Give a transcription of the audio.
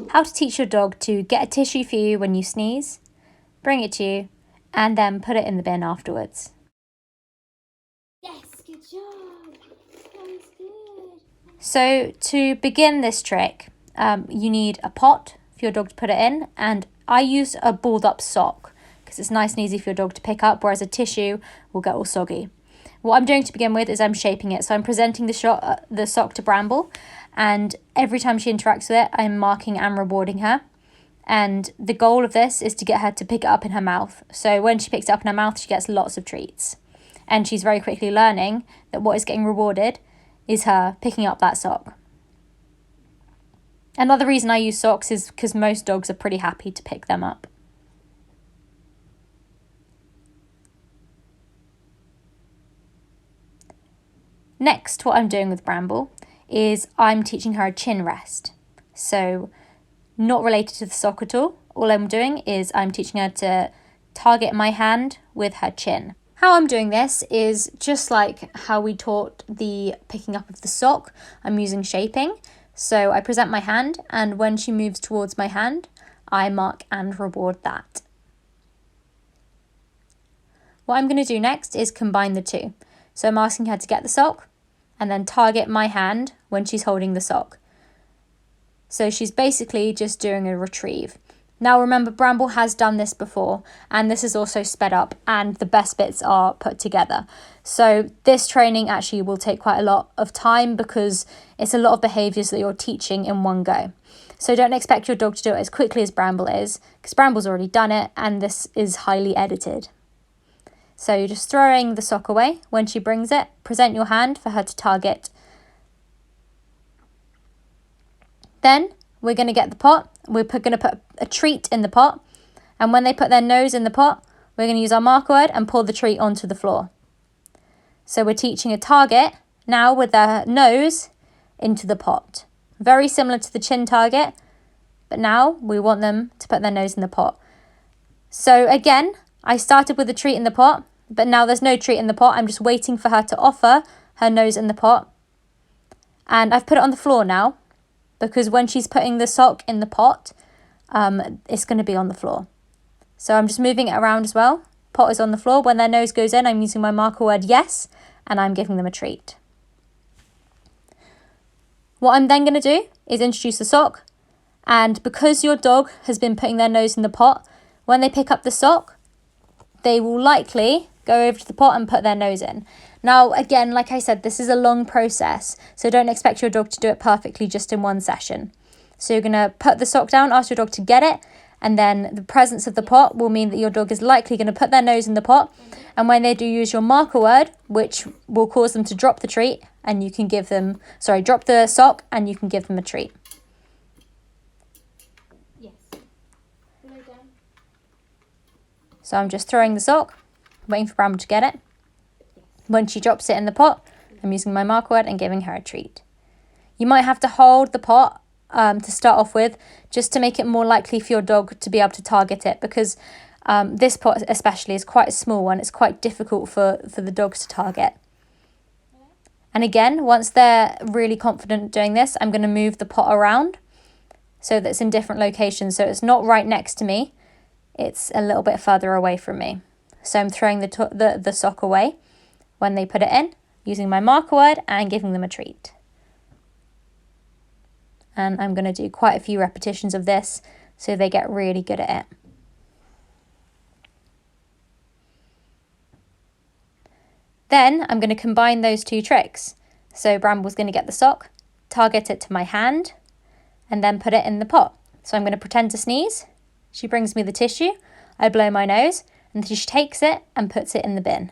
How to teach your dog to get a tissue for you when you sneeze, bring it to you, and then put it in the bin afterwards. Yes, good job. That was good. So to begin this trick, you need a pot for your dog to put it in, and I use a balled up sock because it's nice and easy for your dog to pick up, whereas a tissue will get all soggy. What I'm doing to begin with is I'm shaping it. So I'm presenting the sock to Bramble, and every time she interacts with it, I'm marking and rewarding her. And the goal of this is to get her to pick it up in her mouth. So when she picks it up in her mouth, she gets lots of treats. And she's very quickly learning that what is getting rewarded is her picking up that sock. Another reason I use socks is because most dogs are pretty happy to pick them up. Next, what I'm doing with Bramble is I'm teaching her a chin rest. So not related to the sock at all. All I'm doing is I'm teaching her to target my hand with her chin. How I'm doing this is just like how we taught the picking up of the sock. I'm using shaping. So I present my hand, and when she moves towards my hand, I mark and reward that. What I'm going to do next is combine the two. So I'm asking her to get the sock and then target my hand when she's holding the sock. So she's basically just doing a retrieve. Now remember, Bramble has done this before, and this is also sped up, and the best bits are put together. So this training actually will take quite a lot of time because it's a lot of behaviours that you're teaching in one go. So don't expect your dog to do it as quickly as Bramble is, because Bramble's already done it, and this is highly edited. So you're just throwing the sock away. When she brings it, present your hand for her to target. Then we're going to get the pot. We're going to put a treat in the pot. And when they put their nose in the pot, we're going to use our marker word and pour the treat onto the floor. So we're teaching a target now with their nose into the pot. Very similar to the chin target, but now we want them to put their nose in the pot. So again, I started with the treat in the pot, but now there's no treat in the pot. I'm just waiting for her to offer her nose in the pot. And I've put it on the floor now, because when she's putting the sock in the pot, it's going to be on the floor. So I'm just moving it around as well. Pot is on the floor. When their nose goes in, I'm using my marker word yes, and I'm giving them a treat. What I'm then going to do is introduce the sock. And because your dog has been putting their nose in the pot, when they pick up the sock, they will likely go over to the pot and put their nose in. Now, again, like I said, this is a long process, so don't expect your dog to do it perfectly just in one session. So you're going to put the sock down, ask your dog to get it, and then the presence of the pot will mean that your dog is likely going to put their nose in the pot. And when they do, use your marker word, which will cause them to drop the treat, and you can give them, drop the sock, and you can give them a treat. Yes. Lay down. So I'm just throwing the sock, waiting for Bramble to get it. When she drops it in the pot, I'm using my marker word and giving her a treat. You might have to hold the pot to start off with, just to make it more likely for your dog to be able to target it, because this pot especially is quite a small one. It's quite difficult for the dogs to target. And again, once they're really confident doing this, I'm going to move the pot around so that it's in different locations. So it's not right next to me. It's a little bit further away from me. So I'm throwing the sock away when they put it in, using my marker word and giving them a treat. And I'm going to do quite a few repetitions of this so they get really good at it. Then I'm going to combine those two tricks. So Bramble's going to get the sock, target it to my hand, and then put it in the pot. So I'm going to pretend to sneeze. She brings me the tissue, I blow my nose, and she takes it and puts it in the bin.